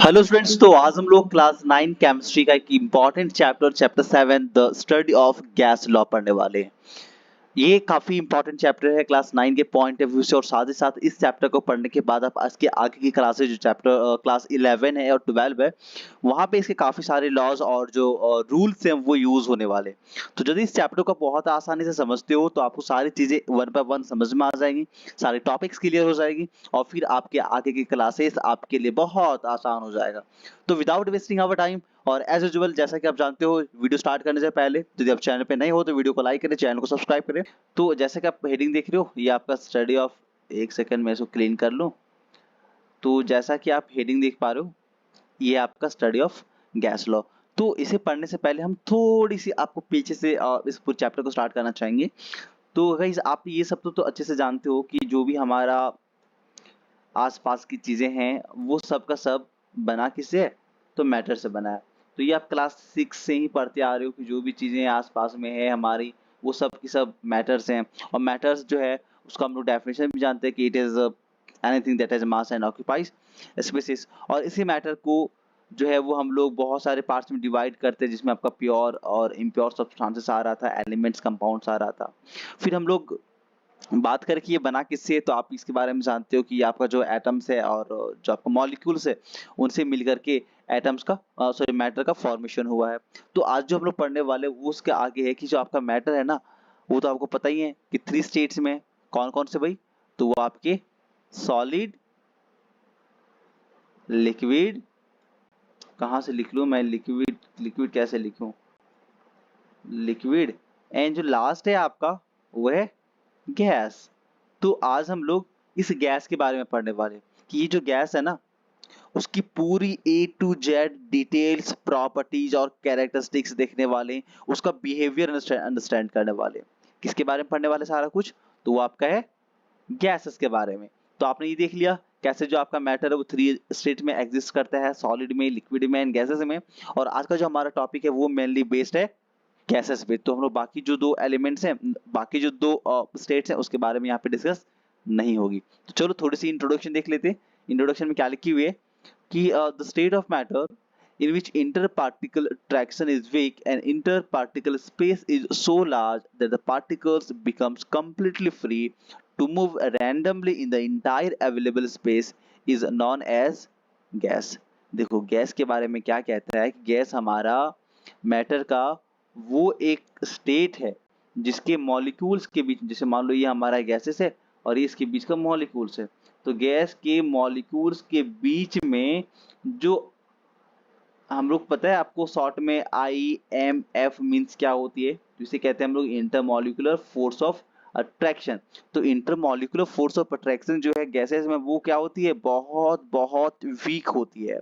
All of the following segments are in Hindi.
Hello students. तो आज हम लोग क्लास 9 केमिस्ट्री का एक important chapter 7 the study of gas law पढ़ने वाले हैं। ये काफी इंपॉर्टेंट चैप्टर है क्लास 9 के पॉइंट ऑफ व्यू से, और साथ ही साथ इस चैप्टर को पढ़ने के बाद आप आज के आगे की क्लासेज जो चैप्टर क्लास 11 है और 12 है, वहाँ पे इसके काफी सारे लॉज और जो रूल्स हैं वो यूज होने वाले हैं। तो यदि इस चैप्टर को बहुत आसानी से समझते हो तो आपको सारी चीजें वन बाय वन समझ में आ जाएंगी, सारे टॉपिक्स क्लियर हो जाएगी, और फिर आपके आगे की क्लासेस आपके लिए बहुत आसान हो जाएगा। तो विदाउट वेस्टिंग आवर टाइम, और एज यूजुअल जैसा कि आप जानते हो, वीडियो स्टार्ट करने से पहले यदि आप चैनल पे नए हो तो वीडियो को लाइक करें, चैनल को सब्सक्राइब करें। तो जैसे कि आप हेडिंग देख रहे हो, ये आपका स्टडी ऑफ, एक सेकंड में इसको क्लीन कर लूं। तो जैसा कि आप हेडिंग देख पा रहे हो, ये आपका स्टडी ऑफ गैस लॉ। तो इसे पढ़ने से पहले हम थोड़ी सी आपको पीछे से इस पूरे चैप्टर को स्टार्ट करना चाहेंगे। तो गाइस, आप ये सब तो अच्छे से जानते हो कि जो भी हमारा आसपास की चीजें हैं वो सब का सब बना किससे है? तो मैटर से बना है। तो ये आप क्लास 6 से ही पढ़ते आ रहे हो कि जो भी चीजें आसपास में है हमारी, वो सब की सब मैटर्स हैं। और मैटर्स जो है उसका हम लोग डेफिनेशन भी जानते हैं कि it is anything that has mass and occupies spaces. और इसी मैटर को जो है वो हम लोग बहुत सारे पार्ट्स में डिवाइड करते हैं, जिसमें आपका प्योर और इम्प्योर सब्सटेंसेस आ रहा था, एलिमेंट्स, कंपाउंड्स आ रहा था। फिर हम लोग बात करें कि ये बना किससे है, तो आप इसके बारे में जानते हो कि ये आपका जो एटम्स है और जो आपका मॉलिक्यूल्स है, उनसे मिलकर के एटम्स का सॉरी मैटर का फॉर्मेशन हुआ है। तो आज जो हम लोग पढ़ने वाले हैं, वो उसके आगे है कि जो आपका मैटर है ना, वो तो आपको पता ही है कि 3 स्टेट्स में कौन कौन से भाई। तो वो आपके सॉलिड, लिक्विड, कहाँ से लिख लूं मैं, लिक्विड लिक्विड कैसे लिखूं, लिक्विड, एंड जो लास्ट है आपका वो है गैस। तो आज हम लोग इस गैस के बारे में पढ़ने वाले हैं कि ये जो गैस है ना, उसकी पूरी ए टू जेड डिटेल्स, प्रॉपर्टीज और कैरेक्टरिस्टिक्स देखने वाले हैं, उसका बिहेवियर अंडरस्टैंड करने वाले हैं। किसके बारे में पढ़ने वाले सारा कुछ? तो वो आपका है गैसेस के बारे में। तो आपने ये देख लिया कैसे जो आपका मैटर है वो 3 स्टेट में एग्जिस्ट करता है, सॉलिड में, लिक्विड में एंड गैसेस में। और आज का जो हमारा टॉपिक है वो मेनली बेस्ड है गैसेस पे। तो हम लोग बाकी जो 2 एलिमेंट्स हैं, बाकी जो 2 स्टेट्स हैं, उसके बारे में यहाँ पे डिस्कस नहीं होगी। तो चलो थोड़ी सी इंट्रोडक्शन देख लेते हैं। इंट्रोडक्शन में क्या लिखी हुई है कि the state of matter in which interparticle attraction is weak and interparticle space is so large that the particles becomes completely free to move randomly in the entire available space is known as gas। देखो गैस के बारे में क्या कहता है कि गैस हमारा मैटर का वो एक स्टेट है जिसके मॉलिक्यूल्स के बीच, जैसे मान लो ये हमारा गैसेस है और ये इसके बीच का मॉलिक्यूल्स है। तो गैस के मॉलिक्यूल्स के बीच में जो हम लोग, पता है आपको शॉर्ट में IMF मींस क्या होती है? तो इसे कहते हैं हम लोग इंटरमॉलिक्यूलर फोर्स ऑफ अट्रैक्शन। तो इंटरमॉलिक्यूलर फोर्स ऑफ अट्रैक्शन जो है गैसेस में, वो क्या होती है? बहुत बहुत वीक होती है।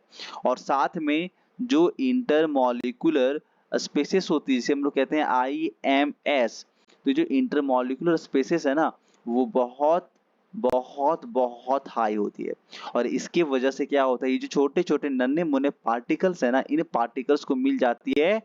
और साथ में जो इंटरमॉलिक्यूलर स्पेसेस होती है जिसे हम लोग कहते हैं IMS। तो जो इंटरमॉलिक्यूलर स्पेसेस है ना, वो बहुत बहुत बहुत हाई होती है। और इसके वजह से क्या होता है, ये जो छोटे छोटे नन्हे मुन्ने पार्टिकल्स है ना, इन पार्टिकल्स को मिल जाती है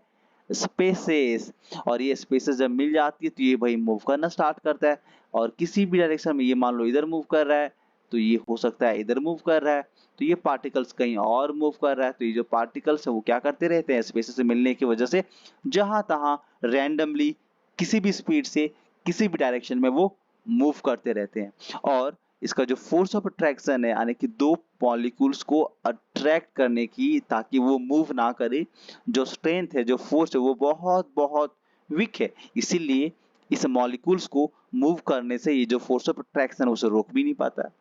स्पेसेस। और ये स्पेसेस जब मिल जाती है तो ये भाई मूव करना स्टार्ट करता है। और किसी भी डायरेक्शन में, ये मान लो इधर मूव कर रहा है तो ये हो सकता है इधर मूव कर रहा है, तो ये पार्टिकल्स कहीं और मूव कर रहा है। तो ये जो पार्टिकल्स है वो क्या करते रहते हैं? स्पेसेस से मिलने की वजह से जहां तहां रैंडमली किसी भी स्पीड से किसी भी डायरेक्शन में वो मूव करते रहते हैं। और इसका जो फोर्स ऑफ अट्रैक्शन है, यानी कि 2 मॉलिक्यूल्स को अट्रैक्ट करने की ताकि वो मूव ना करे, जो स्ट्रेंथ है, जो फोर्स है, वो बहुत बहुत वीक है। इसीलिए इस मॉलिक्यूल्स को मूव करने से ये जो फोर्स ऑफ अट्रैक्शन है उसे रोक भी नहीं पाता है।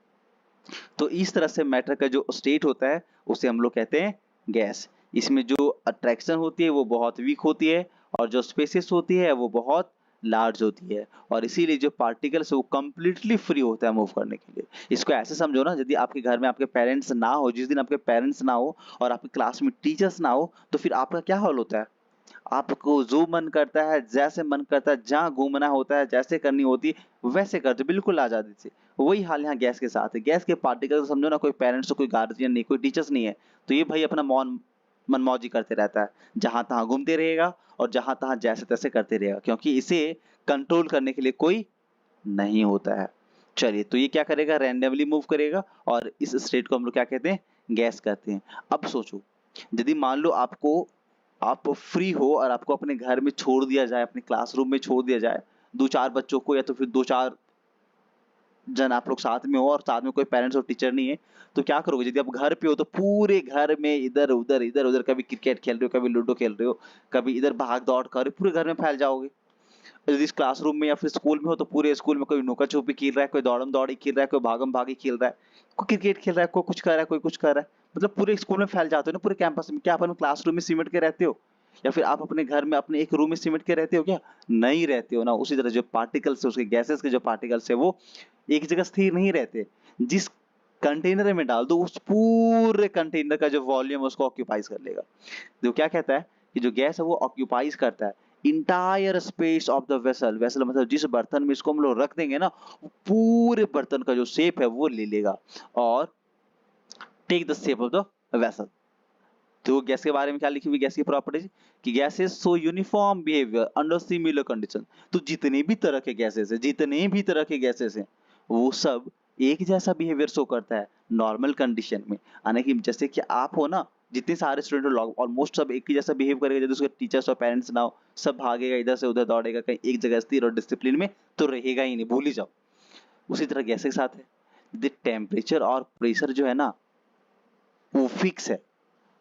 तो इस तरह से मैटर का जो स्टेट होता है उसे हम लोग कहते हैं गैस। इसमें जो अट्रैक्शन होती है वो बहुत वीक होती है, और जो स्पेसेस होती है वो बहुत लार्ज होती है। और इसीलिए जो पार्टिकल्स है वो कंप्लीटली फ्री होता है मूव करने के लिए। इसको ऐसे समझो ना, यदि आपके घर में आपके पेरेंट्स ना हो, जिस दिन आपके पेरेंट्स ना हो और आपकी क्लास में टीचर्स ना हो, तो फिर आपका क्या हाल होता है? आपको जो मन करता है, जैसे मन करता है, जहाँ घूमना होता है, जैसे करनी होती है वैसे करते, बिल्कुल आजादी से। वही हाल यहाँ गैस के साथ है। गैस के पार्टिकल समझो ना, कोई पेरेंट्स, कोई गार्जियन नहीं, कोई टीचर्स नहीं है। तो ये भाई अपना मौन मनमौजी करते रहता है, जहां तहां घूमते रहेगा और जहां तहां जैसे तैसे करते रहेगा, क्योंकि इसे कंट्रोल करने के लिए कोई नहीं होता है। चलिए, तो ये क्या करेगा? रैंडमली मूव करेगा, और इस स्टेट को हम लोग क्या कहते हैं? गैस कहते हैं। अब सोचो, यदि मान लो आप फ्री हो और आपको अपने घर में छोड़ दिया जाए, अपने क्लासरूम में छोड़ दिया जाए, 2-4 बच्चों को, या तो फिर 2-4 जन आप लोग साथ में हो और साथ में कोई पेरेंट्स और टीचर नहीं है, तो क्या करोगे? यदि आप घर पे हो तो पूरे घर में इधर-उधर कभी क्रिकेट खेल रहे हो, कभी लूडो खेल रहे हो, कभी इधर भाग-दौड़ कर रहे हो, पूरे घर में फैल जाओगे। यदि इस क्लासरूम में या फिर स्कूल में हो तो पूरे स्कूल में कोई लुका-छुपी खेल रहा है, कोई दौड़म-दौड़ी खेल रहा है, कोई भागम-भागी खेल रहा है, कोई क्रिकेट खेल रहा है, कोई कुछ कर रहा है, कोई कुछ कर रहा है। मतलब पूरे स्कूल में फैल जाते हो ना, पूरे कैंपस में। क्या आप अपने क्लासरूम में सिमट के रहते हो? या फिर आप अपने घर में अपने एक रूम में सिमट के रहते हो क्या? नहीं रहते हो ना। उसी तरह जो पार्टिकल्स है, उसके गैसेस के जो पार्टिकल्स है, वो एक जगह स्थिर नहीं रहते। जिस कंटेनर में डाल दो, उस पूरे कंटेनर का जो वॉल्यूम है उसको ऑक्यूपाइज कर लेगा। तो क्या कहता है कि जो गैस है वो ऑक्यूपाइज करता है entire space of the vessel. Vessel मतलब जिस बर्तन में इसको हम लोग रख देंगे ना, वो पूरे बर्तन का जो शेप है वो ले लेगा और take the shape of the vessel. तो गैस के बारे में क्या लिखी हुई, गैस की प्रॉपर्टीज कि gas is so uniform behaviour under similar condition. तो जितने भी तरह के गैसेस है, जितने भी तरह के गैसेस हैं, वो सब एक जैसा बिहेवियर शो करता है नॉर्मल कंडीशन में। यानी कि जैसे कि आप हो ना, जितने सारे स्टूडेंट लोग ऑलमोस्ट सब एक ही जैसा बिहेव करेगा, यदि उसके टीचर्स और पेरेंट्स ना हो, सब भागेगा इधर से उधर, दौड़ेगा, कहीं एक जगह स्थिर और डिसिप्लिन में तो रहेगा ही नहीं, भूल ही जाओ। उसी तरह गैस के साथ है, यदि टेम्परेचर और प्रेशर जो है ना वो फिक्स है,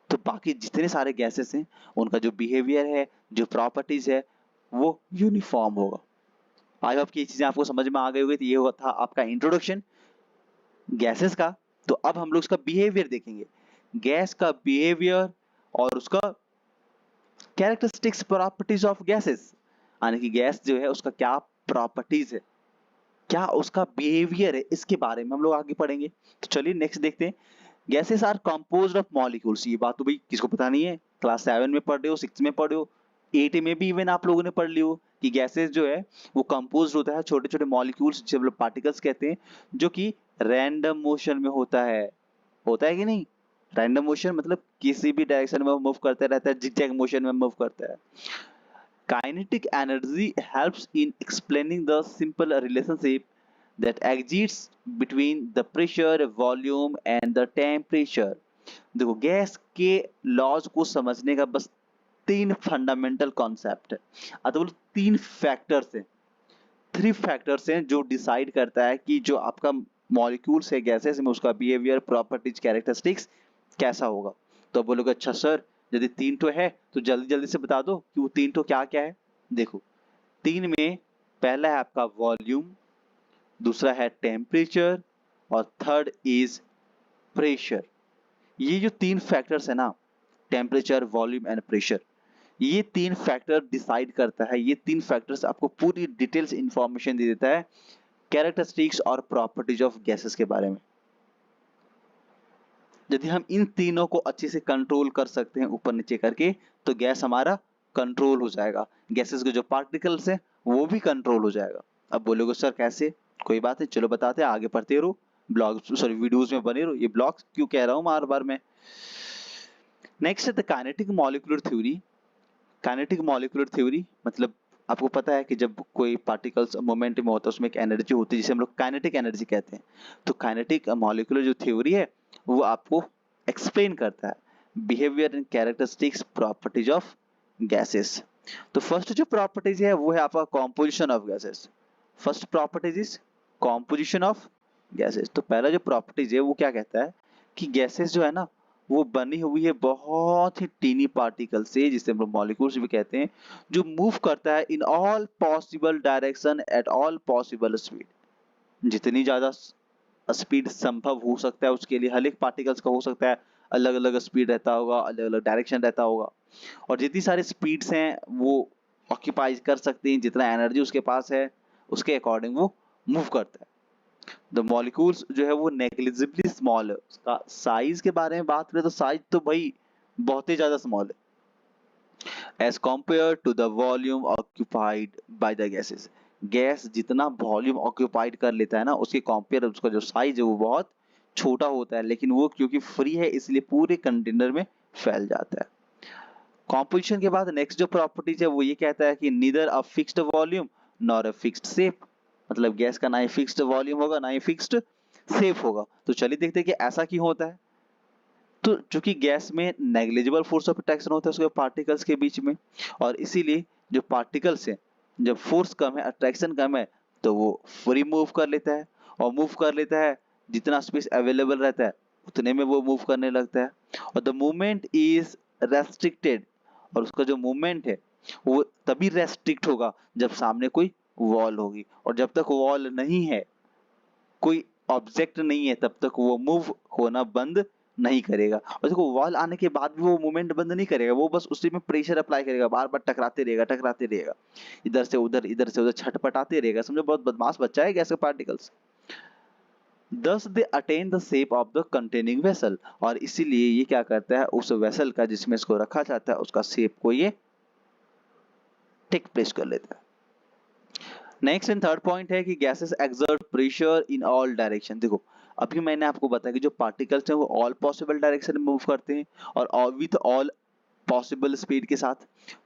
तो बाकी जितने सारे गैसेस हैं उनका जो बिहेवियर है, जो प्रॉपर्टीज है, वो यूनिफॉर्म होगा। आई होप कि ये चीजें आपको समझ में आ गई होगी। तो ये हुआ था आपका इंट्रोडक्शन गैसेस का। तो अब हम लोग इसका बिहेवियर देखेंगे, गैस का बिहेवियर और उसका कैरेक्टरिस्टिक्स प्रॉपर्टीज ऑफ गैसेस। यानी कि गैस जो है उसका क्या प्रॉपर्टीज है, क्या उसका बिहेवियर है, इसके बारे में हम लोग आगे पढ़ेंगे। तो चलिए नेक्स्ट देखते हैं। Gases are composed of molecules. ये बात तो भाई किसको पता नहीं है, क्लास 7 में पढ़ रहे हो, 6 में पढ़े हो, 8 में भी इवन आप लोगों ने पढ़ ली हो कि गैसेस जो है वो कंपोज्ड होता है छोटे छोटे मॉलिक्यूल्स, जिसे हम लोग पार्टिकल्स कहते हैं, जो कि रैंडम मोशन में होता है कि नहीं? रैंडम मोशन मतलब किसी भी डायरेक्शन में मूव करता रहता है, जिगजैग मोशन में मूव करता है। Kinetic energy helps in explaining the simple relationship that exists between the pressure, volume and the temperature. देखो गैस के लॉज को समझने का बस 3 फंडामेंटल कॉन्सेप्ट है, अतः बोलो 3 फैक्टर्स हैं, 3 फैक्टर्स हैं जो डिसाइड करता है कि जो आपका मॉलिक्यूल्स है गैसेस में, उसका बिहेवियर, प्रॉपर्टीज, कैरेक्टरिस्टिक्स कैसा होगा। तो आप बोलोगे अच्छा सर, यदि 3 तो है तो जल्दी जल्दी से बता दो कि वो 3 तो क्या क्या है। देखो 3 में पहला है आपका वॉल्यूम, दूसरा है टेम्परेचर और थर्ड इज प्रेशर। ये जो 3 फैक्टर्स है ना, टेम्परेचर, वॉल्यूम एंड प्रेशर, ये 3 फैक्टर डिसाइड करता है, ये 3 फैक्टर्स आपको पूरी डिटेल्स इंफॉर्मेशन दे देता है कैरेक्टरिस्टिक्स और प्रॉपर्टीज ऑफ गैसेस के बारे में। यदि हम इन तीनों को अच्छे से कंट्रोल कर सकते हैं ऊपर नीचे करके, तो गैस हमारा कंट्रोल हो जाएगा, गैसेस के जो पार्टिकल्स हैं वो भी कंट्रोल हो जाएगा। अब बोलोगे सर कैसे? कोई बात नहीं, चलो बताते हैं, आगे पढ़ते रहो, ब्लॉग सॉरी वीडियोस में बने रहो। ये ब्लॉग्स क्यों कह रहा हूँ बार बार मैं। नेक्स्ट है the kinetic molecular theory. Kinetic molecular theory मतलब आपको पता है कि जब कोई पार्टिकल्स मोमेंट में होता है उसमें एक एनर्जी होती है जिसे हम लोग काइनेटिक एनर्जी कहते हैं। तो काइनेटिक मॉलिक्यूलर जो थ्योरी है वो आपको एक्सप्लेन करता है behaviour and characteristics properties of gases. तो फर्स्ट जो प्रॉपर्टीज है वो है आपका composition of gases. First properties is composition of gases. तो पहला जो प्रॉपर्टीज है वो क्या कहता है कि गैसेस जो है ना वो बनी हुई है बहुत ही टीनी पार्टिकल से, जिसे हम लोग मॉलिक्यूल्स भी कहते हैं, जो मूव करता है in all possible direction at all possible speed. जितनी ज्यादा स्पीड संभव हो सकता है उसके लिए हर एक पार्टिकल्स का हो सकता है अलग अलग स्पीड रहता होगा, अलग अलग डायरेक्शन रहता होगा, और जितनी सारी स्पीड्स हैं वो ऑक्यूपाई कर सकते हैं, जितना एनर्जी उसके पास है उसके अकॉर्डिंग वो मूव करता है। द मॉलिक्यूल्स जो है वो नेग्लिजिबली स्मॉल है। उसका साइज के बारे में बात करें तो साइज तो भाई बहुत ही ज्यादा स्मॉल है as compare to the volume occupied by the gases. Gas जितना वॉल्यूम ऑक्यूपाइड कर लेता है ना उसके कंपेयर उसका जो साइज है वो बहुत छोटा होता है, लेकिन वो क्योंकि फ्री है इसलिए पूरे कंटेनर में फैल जाता है। कॉम्पोजिशन के बाद नेक्स्ट जो प्रॉपर्टीज है वो ये कहता है कि neither a fixed volume nor a fixed shape. मतलब गैस का ना ही फिक्स्ड वॉल्यूम होगा ना ही फिक्स्ड शेप होगा। तो चलिए देखते हैं कि ऐसा क्यों होता है। तो चूंकि गैस में नेग्लिजिबल फोर्स ऑफ अट्रैक्शन होता है उसके पार्टिकल्स के बीच में, और इसीलिए जो पार्टिकल्स है, जब फोर्स कम है, अट्रैक्शन कम है, तो वो फ्री मूव कर लेता है, और मूव कर लेता है, जितना स्पेस अवेलेबल रहता है उतने में वो मूव करने लगता है, और द मूवमेंट इज रेस्ट्रिक्टेड, और उसका जो मूवमेंट है वो तभी रेस्ट्रिक्ट होगा जब सामने कोई वॉल होगी, और जब तक वॉल नहीं है, कोई ऑब्जेक्ट नहीं है, तब तक वो मूव होना बंद नहीं करेगा। और देखो वॉल आने के बाद भी वो मूवमेंट बंद नहीं करेगा, वो बस उसी में प्रेशर अप्लाई करेगा, बार बार टकराते रहेगा, इधर से उधर छटपटाते रहेगा। समझो बहुत बदमाश बच्चा है गैस के particles. Thus they attain the shape of the containing vessel, और इसीलिए ये क्या करता है, उस वेसल का जिसमें इसको रखा जाता है उसका शेप को ये टेक प्लेस कर लेता है। नेक्स्ट एंड थर्ड पॉइंट है कि gases exert pressure in all direction. देखो अभी मैंने आपको बताया कि जो पार्टिकल्स हैं वो ऑल पॉसिबल डायरेक्शन में मूव करते हैं, और विथ ऑल पॉसिबल स्पीड के साथ।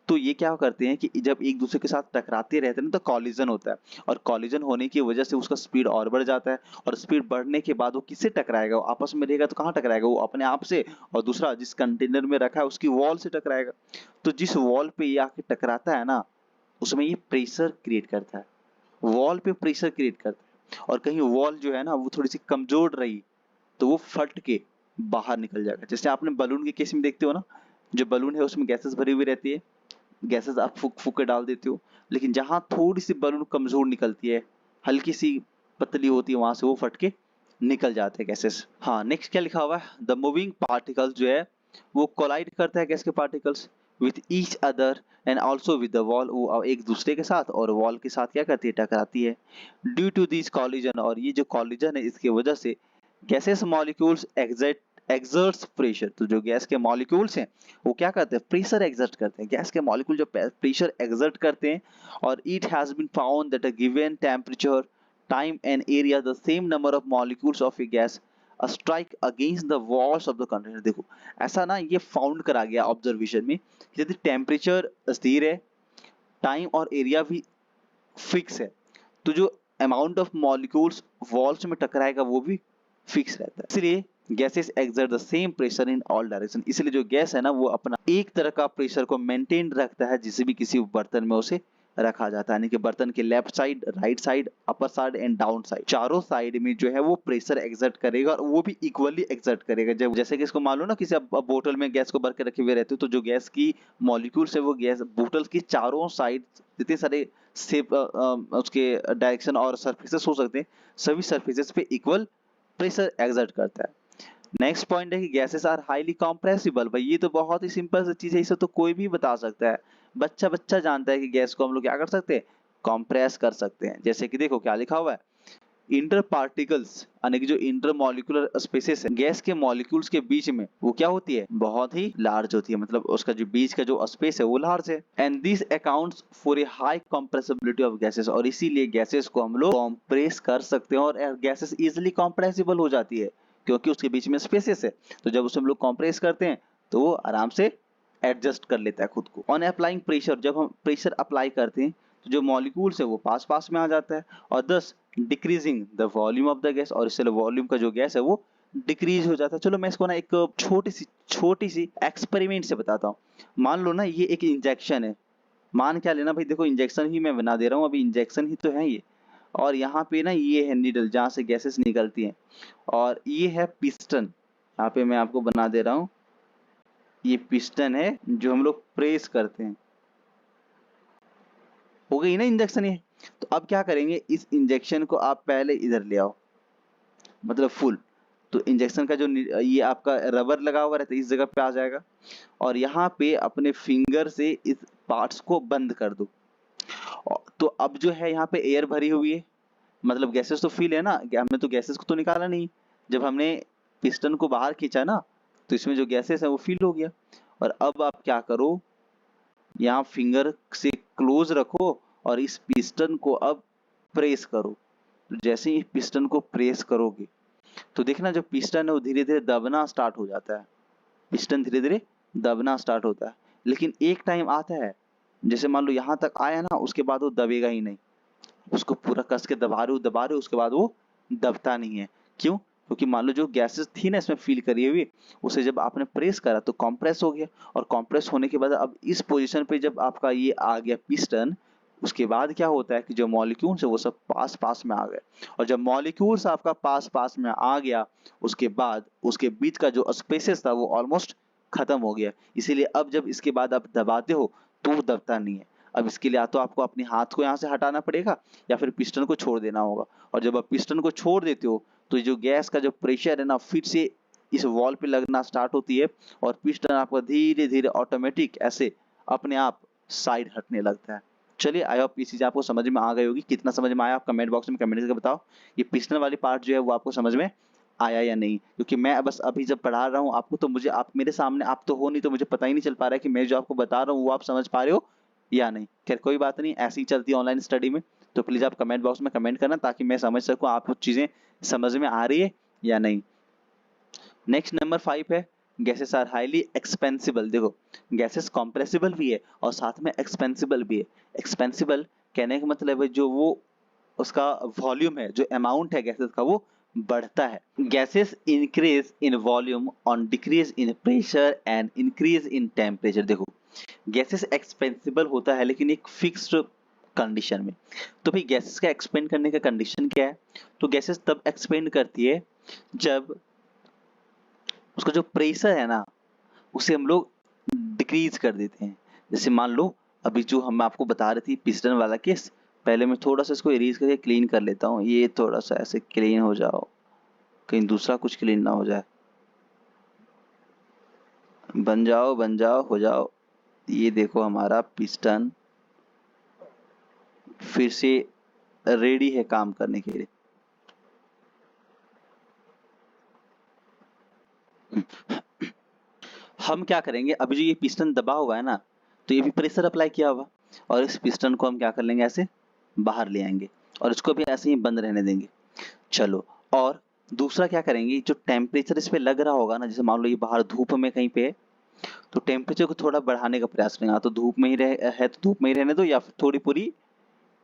तो ये क्या करते हैं कि जब एक दूसरे के साथ टकराते रहते हैं ना, तो कॉलिजन होता है, और कॉलिजन होने की वजह से उसका स्पीड और बढ़ जाता है, और स्पीड बढ़ने के बाद वो किससे टकराएगा, वो आपस में रहेगा तो कहाँ टकराएगा, वो अपने आप से, और दूसरा जिस कंटेनर में रखा है उसकी वॉल से टकराएगा। तो जिस वॉल पे ये आके टकराता है ना, उसमें ये प्रेशर क्रिएट करता है, वॉल पे प्रेशर क्रिएट करता है, और कहीं वॉल जो है ना वो थोड़ी सी कमजोर रही तो वो फट के बाहर निकल जाएगा। जैसे आपने बलून के केस में देखते हो ना, जो बलून है उसमें गैसेस भरी हुई रहती है, गैसेस आप फूक फूक के डाल देते हो, लेकिन जहां थोड़ी सी बलून कमजोर निकलती है, हल्की सी पतली होती है, वहां से वो फट के निकल जाते हैं गैसेस। हाँ, नेक्स्ट क्या लिखा हुआ है, द मूविंग पार्टिकल्स जो है वो कोलाइड करता है गैस के particles with each other and also with the wall, वो एक दूसरे के साथ और वॉल के साथ क्या करती है, टकराती है। ड्यू टू दिस कॉलिजन, और ये जो कॉलिजन है इसकी वजह से गैसेस मॉलिक्यूल्स एक्सर्ट्स प्रेशर। तो जो गैस के मॉलिक्यूल्स हैं वो क्या करते हैं, प्रेशर एक्सर्ट करते हैं। गैस के मॉलिक्यूल जो प्रेशर एक्सर्ट करते हैं, और it has been found that a given temperature, time and area the same number of molecules of a gas strike against the walls of the container. देखो ऐसा ना ये फाउंड करा गया ऑब्जर्वेशन में, यदि टेम्परेचर स्थिर है, टाइम और एरिया भी फिक्स है, तो जो अमाउंट ऑफ मॉलिक्यूल्स वॉल्स में टकराएगा वो भी फिक्स रहता है। इसलिए gases exert the same pressure in all direction. इसलिए जो गैस है ना वो अपना एक तरह का प्रेशर को मेंटेन रखता है जिसे भी किसी बर्तन में उसे रखा जाता है, यानी कि बर्तन के left side, right side, upper side and down side, चारों साइड में जो है वो प्रेशर एक्सर्ट करेगा, और वो भी इक्वली एक्सर्ट करेगा। जब जैसे कि इसको मान लो ना, किसी अब बोतल में गैस को भर के रखे हुए रहते हो, तो जो गैस की मॉलिक्यूल्स है वो गैस बोतल की चारों साइड जितने सारे शेप उसके डायरेक्शन और सरफेसेस हो सकते हैं, सभी सरफेसेस पे इक्वल प्रेशर एक्सर्ट करता है। नेक्स्ट पॉइंट है कि गैसेस आर हाईली कंप्रेसिबल। भाई ये तो बहुत ही सिंपल सी चीज है, इसे तो कोई भी बता सकता है, बच्चा बच्चा जानता है कि गैस को हम लोग क्या कर सकते हैं, कंप्रेस कर सकते हैं। जैसे कि देखो क्या लिखा हुआ है, इंटर पार्टिकल्स यानी कि जो इंटर मॉलिक्यूलर स्पेसेस है गैस के मॉलिक्यूल्स के बीच में, वो क्या होती है, बहुत ही लार्ज होती है, मतलब उसका जो बीच का जो स्पेस है वो लार्ज है। And this accounts for a high compressibility of gases, और इसीलिए गैसेस को हम लोग कंप्रेस कर सकते हैं, और गैसेस इजीली कंप्रेसिबल हो जाती है क्योंकि उसके बीच में स्पेसेस है। तो जब उसे हम लोग कंप्रेस करते हैं तो वो आराम से एडजस्ट कर लेता है खुद को। ऑन अप्लाइंग प्रेशर, जब हम प्रेशर अप्लाई करते हैं तो जो मॉलिक्यूल्स है वो पास पास में आ जाता है, और दस decreasing the volume of the gas, और इससे वॉल्यूम का जो गैस है वो डिक्रीज हो जाता है। चलो मैं इसको ना एक छोटी सी एक्सपेरिमेंट से बताता हूँ। मान लो ना ये एक इंजेक्शन है, मान क्या लेना भाई, देखो इंजेक्शन ही मैं बना दे रहा हूँ, अभी इंजेक्शन ही तो है ये, और यहाँ पे ना ये है नीडल जहाँ से गैसेस निकलती हैं, और ये है पिस्टन, यहाँ पे मैं आपको बना दे रहा हूँ, ये पिस्टन है जो हम लोग प्रेस करते हैं। हो गई ना इंजेक्शन ये। तो अब क्या करेंगे, इस इंजेक्शन को आप पहले इधर ले आओ, मतलब फुल। तो इंजेक्शन का जो ये आपका रबर लगा हुआ रहता है इस जगह पे आ जाएगा, और यहाँ पे अपने फिंगर से इस पार्ट्स को बंद कर दो। तो अब जो है यहाँ पे एयर भरी हुई है, मतलब गैसेस तो फिल है ना, हमने तो गैसेस को तो निकाला नहीं। जब हमने पिस्टन को बाहर खींचा ना, तो इसमें जो गैसेस है वो फिल हो गया। और अब आप क्या करो, यहाँ फिंगर से क्लोज रखो और इस पिस्टन को अब प्रेस करो। तो जैसे ही पिस्टन को प्रेस करोगे तो देखना जो पिस्टन है वो धीरे धीरे दबना स्टार्ट हो जाता है, पिस्टन धीरे धीरे दबना स्टार्ट होता है। लेकिन एक टाइम आता है, जैसे मान लो यहाँ तक आया ना, उसके बाद वो दबेगा ही नहीं, उसको पूरा कस के दबा रहे हो उसके बाद वो दबता नहीं है। क्यों? क्योंकि मान लो जो गैसेस थी ना इसमें फील करी हुई, उसे जब आपने प्रेस करा तो कंप्रेस हो गया, और कंप्रेस होने के बाद अब इस पोजीशन पे जब आपका ये आ गया पिस्टन, उसके बाद क्या होता है कि जो मॉलिक्यूल्स है वो सब पास पास में आ गए, और जब मॉलिक्यूल्स आपका पास पास में आ गया उसके बाद उसके बीच का जो स्पेसेस था वो ऑलमोस्ट खत्म हो गया। इसीलिए अब जब इसके बाद आप दबाते हो तो वो दबता नहीं है। अब इसके लिए या तो आपको अपने हाथ को यहाँ से हटाना पड़ेगा या फिर पिस्टन को छोड़ देना होगा, और जब आप पिस्टन को छोड़ देते हो तो जो गैस का जो प्रेशर है ना फिर से इस वॉल पे लगना स्टार्ट होती है, और पिस्टन आपका धीरे धीरे ऑटोमेटिक ऐसे अपने आप साइड हटने लगता है। चलिए, आई होप ये चीज आपको समझ में आ गई होगी। कितना समझ में आया आप कमेंट बॉक्स में कमेंट करके बताओ, ये पिस्टन वाली पार्ट जो है वो आपको समझ में आया या नहीं, क्योंकि मैं बस अभी जब पढ़ा रहा हूँ आपको तो मुझे, आप मेरे सामने आप तो हो नहीं, तो मुझे पता ही नहीं चल पा रहा है कि मैं जो आपको बता रहा हूँ वो आप समझ पा रहे हो या नहीं। खैर कोई बात नहीं, ऐसी ही चलती है ऑनलाइन स्टडी में। तो प्लीज आप कमेंट बॉक्स में कमेंट करना ताकि मैं समझ सकूं आपको चीजें समझ में आ रही है या नहीं। नेक्स्ट नंबर 5 है, गैसेस आर हाईली एक्सपेंसिबल। देखो, गैसेस कॉम्प्रेसिबल भी है और साथ में एक्सपेंसिबल भी है। एक्सपेंसिबल कहने का मतलब है जो वो उसका वॉल्यूम है, जो अमाउंट है गैसेस का वो बढ़ता है। Gases increase in volume on decrease in pressure and increase in temperature. देखो, गैसेस एक्सपेंसिबल होता है लेकिन एक फिक्स्ड कंडीशन में। तो भाई गैसेस का एक्सपेंड करने का कंडीशन क्या है? तो गैसेस तब एक्सपेंड करती है जब उसका जो प्रेशर है ना उसे हम लोग डिक्रीज कर देते हैं। जैसे मान लो अभी जो हम आपको बता रही थी पिस्टन वाला केस, पहले मैं थोड़ा सा इसको इरेज करके क्लीन कर लेता हूँ, ये थोड़ा सा ऐसे क्लीन हो जाओ, कहीं दूसरा कुछ क्लीन ना हो जाए। बन जाओ हो जाओ। ये देखो हमारा पिस्टन फिर से रेडी है काम करने के लिए। हम क्या करेंगे, अभी जो ये पिस्टन दबा हुआ है ना, तो ये भी प्रेशर अप्लाई किया होगा, और इस पिस्टन को हम क्या कर लेंगे, ऐसे बाहर ले आएंगे और इसको भी ऐसे ही बंद रहने देंगे। चलो, और दूसरा क्या करेंगे, जो टेम्परेचर इस पे लग रहा होगा ना, जैसे मान लो ये बाहर धूप में कहीं पे है, तो टेम्परेचर को थोड़ा बढ़ाने का प्रयास करेंगे। हाँ, तो धूप में ही है तो धूप में ही रहने दो, या फिर थोड़ी पूरी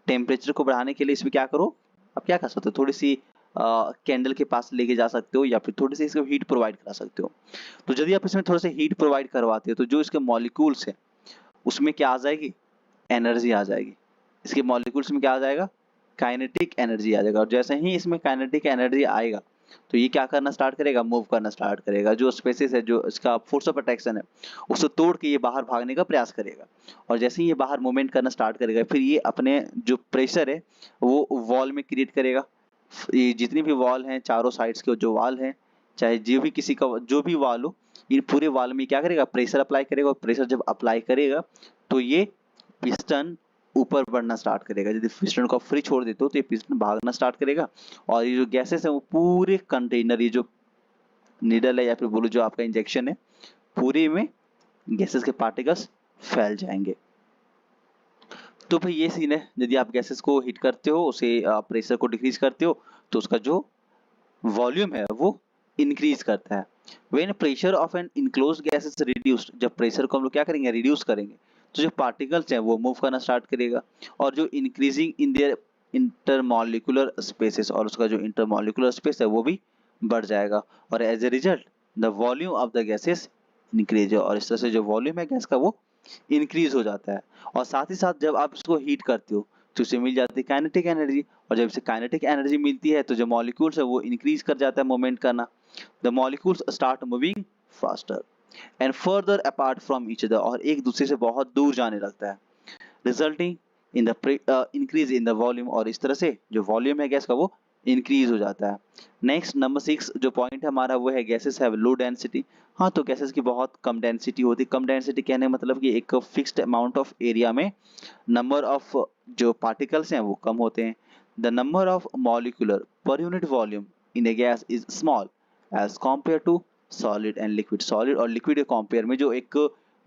टेम्परेचर को बढ़ाने के लिए इसमें क्या करो, आप क्या कर सकते हो, थोड़ी सी कैंडल के पास लेके जा सकते हो, या फिर थोड़ी सी इसको हीट प्रोवाइड करा सकते हो। तो यदि आप इसमें थोड़ा सा हीट प्रोवाइड करवाते हो तो जो इसके मॉलिक्यूल्स है उसमें क्या आ जाएगी, एनर्जी आ जाएगी। इसके मॉलिक्यूल्स में क्या आ जाएगा, काइनेटिक एनर्जी आ जाएगा, और जैसे ही इसमें काइनेटिक एनर्जी आएगा तो ये क्या करना स्टार्ट करेगा, मूव करना स्टार्ट करेगा। जो स्पेसिस है, जो इसका फोर्स ऑफ अट्रैक्शन है, उसे तोड़ के ये बाहर भागने का प्रयास करेगा, और जैसे ही ये बाहर मूवमेंट करना स्टार्ट करेगा फिर ये अपने जो प्रेशर है वो वॉल में क्रिएट करेगा। ये जितनी भी वॉल हैं, चारों साइड्स के जो वॉल हैं, चाहे जो भी किसी का जो भी वॉल हो, इन पूरे वॉल में क्या करेगा, प्रेशर अप्लाई करेगा, और प्रेशर जब अप्लाई करेगा तो ये पिस्टन ऊपर बढ़ना स्टार्ट करेगा। यदि पिस्टन को फ्री छोड़ देते हो तो ये पिस्टन भागना स्टार्ट करेगा, और ये जो गैसेस है वो पूरे कंटेनर, ये जो नीडल है या फिर बोलो जो आपका इंजेक्शन है, पूरे में गैसेस के पार्टिकल्स फैल जाएंगे। तो भाई ये सीन है, यदि आप गैसेस को हीट करते हो, उसे प्रेशर को डिक्रीज करते हो, तो उसका जो वॉल्यूम है वो इंक्रीज करता है। When pressure of an enclosed gas is reduced, जब प्रेशर को हम लोग क्या करेंगे, रिड्यूस करेंगे, तो जो पार्टिकल्स हैं वो मूव करना स्टार्ट करेगा, और जो increasing in their intermolecular spaces, और उसका जो इंटरमॉलिक्यूलर स्पेस है वो भी बढ़ जाएगा, और as a result the volume of the gases increase, और इस तरह से जो वॉल्यूम है गैस का वो इंक्रीज हो जाता है। और साथ ही साथ जब आप इसको हीट करते हो तो उसे मिल जाती है काइनेटिक एनर्जी, और जब इसे काइनेटिक एनर्जी मिलती है तो जो मॉलिक्यूल्स है वो इंक्रीज कर जाता है मूवमेंट करना। The molecules start moving faster and further apart from each other, और एक दूसरे से बहुत दूर जाने लगता है, resulting in the increase in the volume, और इस तरह से जो वॉल्यूम है गैस का वो इंक्रीज हो जाता है। नेक्स्ट नंबर 6 जो पॉइंट है हमारा वो है गैसेस हैव लो डेंसिटी। हाँ, तो गैसेस की बहुत कम डेंसिटी होती है। कम डेंसिटी कहने का मतलब कि एक फिक्स्ड अमाउंट ऑफ एरिया में नंबर ऑफ जो पार्टिकल्स हैं वो कम होते हैं। The number of molecular per unit volume in a gas is small as compare to solid and liquid. Solid और लिक्विड के कंपेयर में जो एक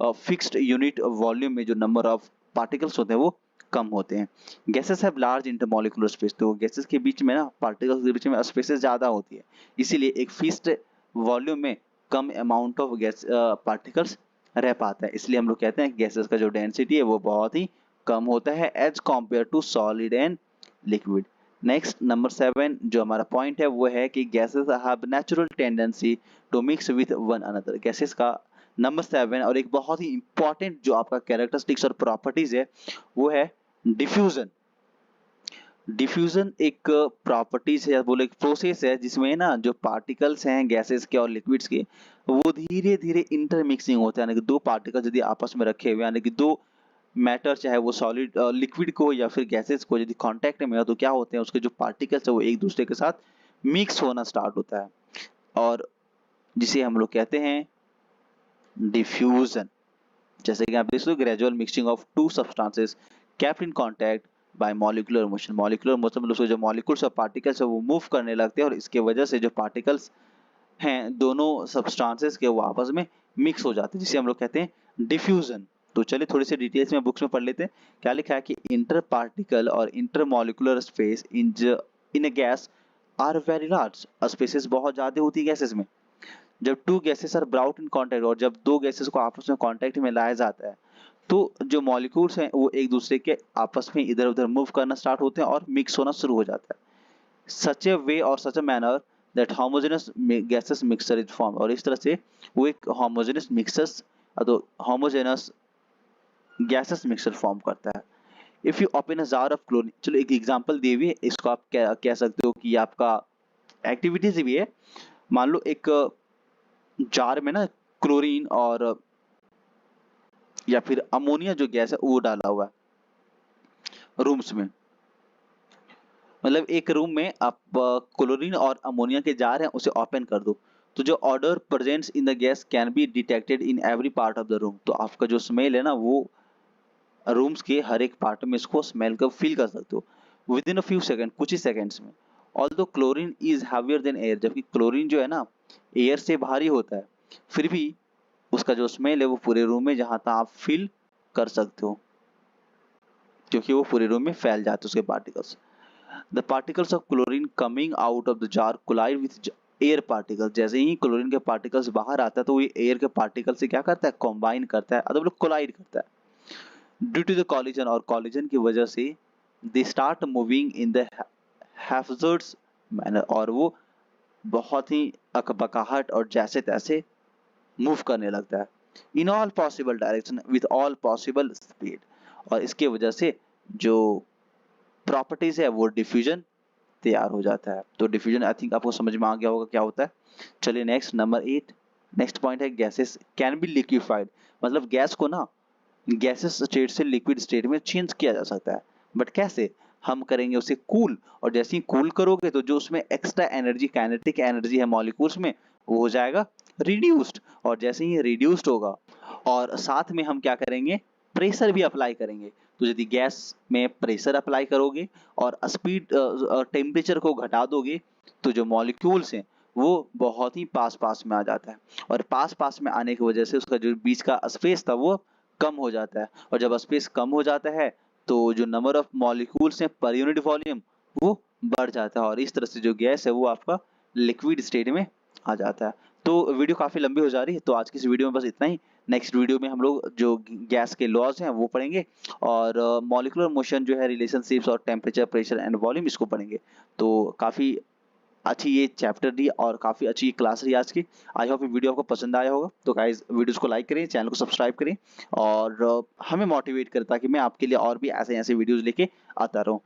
फिक्स्ड यूनिट वॉल्यूम में जो नंबर ऑफ पार्टिकल्स होते हैं वो कम होते हैं। Gases have large intermolecular space, तो गैसेस के बीच में ना, पार्टिकल्स के बीच में स्पेसेस ज्यादा होती है, इसीलिए एक फिक्स्ड वॉल्यूम में कम अमाउंट ऑफ गैस पार्टिकल्स रह पाता है। इसलिए हम लोग कहते हैं गैसेस का जो डेंसिटी है वो बहुत ही कम होता है as compare to solid and liquid. Next number 7 जो हमारा पॉइंट है वो है कि gases have natural tendency to mix with one another. Gases का नंबर 7 और एक बहुत ही इंपॉर्टेंट जो आपका कैरेक्टरिस्टिक्स और प्रॉपर्टीज है वो है डिफ्यूजन। डिफ्यूजन एक प्रॉपर्टीज है, बोले एक प्रोसेस है जिसमें ना जो पार्टिकल्स हैं गैसेस के और लिक्विड्स के वो धीरे धीरे इंटरमिक्सिंग होते हैं, यानी कि दो पार्टिकल्स यदि आपस में रखे हुए यानी कि दो मैटर चाहे वो सॉलिड लिक्विड को या फिर गैसेस को यदि कांटेक्ट में हो तो क्या होते हैं उसके जो पार्टिकल्स है वो एक दूसरे के साथ मिक्स होना स्टार्ट होता है और जिसे हम लोग कहते हैं डिफ्यूजन। जैसे कि आप देख सकते हो gradual mixing of to substances kept in contact bye molecular motion. Molecular motion मतलब उसके जो मॉलिक्यूल्स और पार्टिकल्स है वो मूव करने लगते हैं और इसके वजह से जो पार्टिकल्स हैं दोनों सब्सटेंसेस के वो आपस में मिक्स हो जाते हैं जिसे हम लोग कहते हैं डिफ्यूजन। तो चलिए थोड़ी सी डिटेल्स में बुक्स में पढ़ लेते हैं। क्या लिखा है कि इंटर पार्टिकल और inter molecular space in a gas are very large. Spaces बहुत ज्यादा होती है गैसेस में। जब two gases are brought in contact और जब दो गैसेस को आपस में कांटेक्ट में लाया जाता है तो जो मॉलिक्यूल्स हैं वो एक दूसरे के आपस में इधर उधर मूव करना स्टार्ट होते हैं और मिक्स होना शुरू हो जाता है। सच ए वे और such a manner that homogeneous gases mixture is form. और इस तरह से वो एक होमोजेनस मिक्सर्स तो होमोजेनस गैसेस मिक्सचर फॉर्म करता है। If you open a jar of chlorine, चलो एक एग्जांपल दिए हुए इसको आप कह सकते हो कि ये आपका एक्टिविटीज भी है। मान लो एक जार में ना क्लोरीन और या फिर अमोनिया जो गैस है वो डाला हुआ है रूम्स में। मतलब एक रूम में आप क्लोरीन और अमोनिया के जार हैं उसे ओपन कर दो तो जो order presents in the gas can be detected in every part of the room. तो आपका जो स्मेल है ना वो रूम्स के हर एक पार्ट में इसको स्मेल का फील कर सकते हो with in a few second, कुछ ही सेकंड्स में। Although chlorine is heavier than air, जबकि क्लोरीन जो है ना एयर से भारी होता है फिर भी उसका जो स्मेल है वो पूरे रूम में जहां तक आप फील कर सकते हो क्योंकि वो पूरे रूम में फैल जाते हैं उसके particles. The particles of chlorine coming out of the jar collide with air particles. जैसे ही क्लोरीन के पार्टिकल्स बाहर आता है तो ये एयर के पार्टिकल से क्या करता है कॉम्बाइन करता है मतलब कोलाइड करता है। ड्यू टू द कॉलिजन और कॉलिजन की वजह से they start moving in the haphazard manner और वो बहुत ही अकबकाहट और जैसे तैसे मूव करने लगता है in all possible direction with all possible speed. और इसके वजह से जो प्रॉपर्टीज है वो डिफ्यूजन तैयार हो जाता है। तो डिफ्यूजन आई थिंक आपको समझ में आ गया होगा क्या होता है। चलिए नेक्स्ट नंबर 8 नेक्स्ट पॉइंट है गैसेस कैन बी लिक्विफाइड। मतलब गैस को ना गैसेस स्टेट से लिक्विड स्टेट में चेंज किया जा सकता है बट कैसे हम करेंगे उसे कूल। और जैसे ही कूल करोगे तो जो उसमें एक्स्ट्रा एनर्जी काइनेटिक एनर्जी है मॉलिक्यूल्स में वो हो जाएगा रिड्यूस्ड। और जैसे ही रिड्यूस्ड होगा और साथ में हम क्या करेंगे प्रेशर भी अप्लाई करेंगे। तो यदि गैस में प्रेशर अप्लाई करोगे और स्पीड टेम्परेचर को घटा दोगे तो जो मॉलिक्यूल्स हैं वो बहुत ही पास पास में आ जाता है और पास पास में आने की वजह से उसका जो बीच का स्पेस था वो कम हो जाता है और जब स्पेस कम हो जाता है तो जो नंबर ऑफ मॉलिक्यूल्स हैं पर यूनिट वॉल्यूम वो बढ़ जाता है और इस तरह से जो गैस है वो आपका लिक्विड स्टेट में आ जाता है। तो वीडियो काफी लंबी हो जा रही है तो आज की इस वीडियो में बस इतना ही। नेक्स्ट वीडियो में हम लोग जो गैस के लॉज हैं वो पढ़ेंगे और मॉलिक्यूलर मोशन जो है रिलेशनशिप्स और टेम्परेचर प्रेशर एंड वॉल्यूम इसको पढ़ेंगे। तो काफी अच्छी ये चैप्टर रही और काफी अच्छी क्लास रही आज की। आई होप ये वीडियो आपको पसंद आया होगा। तो गाइज वीडियोस को लाइक करें चैनल को सब्सक्राइब करें और हमें मोटिवेट करें ताकि मैं आपके लिए और भी ऐसे ऐसे वीडियोस लेके आता रहूं।